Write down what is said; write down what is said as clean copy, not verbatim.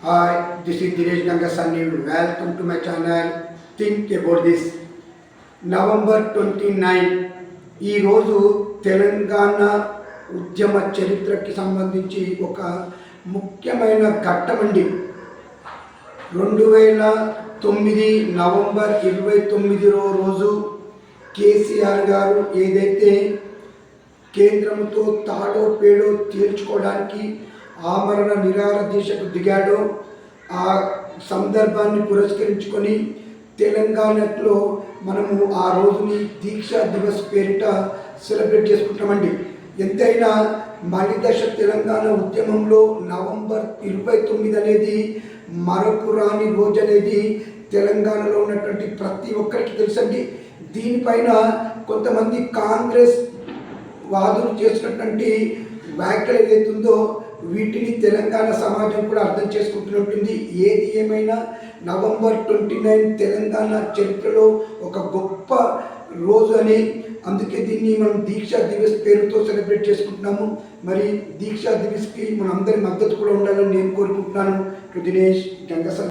Hi, this is Dinesh Gangasani. Welcome to my channel. Think about this. November 29 ఈరోజు తెలంగాణ ఉద్యమ చరిత్రకి సంబంధించి ఒక ముఖ్యమైన ఘట్టమండి. 2009 నవంబర్ 29 రోజు కేసీఆర్ గారు ఏదైతే కేంద్రంతో తాడో పేడో తేల్చుకోవడానికి ఆమరణ నిరాహార దీక్షకు దిగాడో ఆ సందర్భాన్ని పురస్కరించుకొని తెలంగాణలో మనము ఆ రోజుని దీక్షా దివస్ పేరిట సెలబ్రేట్ చేసుకుంటామండి. ఎంతైనా మలిదశ తెలంగాణ ఉద్యమంలో నవంబర్ 29 అనేది మరపురాని రోజు అనేది తెలంగాణలో ఉన్నటువంటి ప్రతి ఒక్కరికి తెలుసండి. దీనిపైన కొంతమంది కాంగ్రెస్ వాదులు చేసినటువంటి వ్యాఖ్యలు ఏదైతుందో వీటిని తెలంగాణ సమాజం కూడా అర్థం చేసుకుంటున్నట్టుంది. ఏది ఏమైనా నవంబర్ 29 తెలంగాణ చరిత్రలో ఒక గొప్ప రోజు అని, అందుకే దీన్ని మనం దీక్షా దివస్ పేరుతో సెలబ్రేట్ చేసుకుంటున్నాము. మరి దీక్షా దివస్కి మన అందరి మద్దతు కూడా ఉండాలని నేను కోరుకుంటున్నాను. దినేష్ గంగసాని.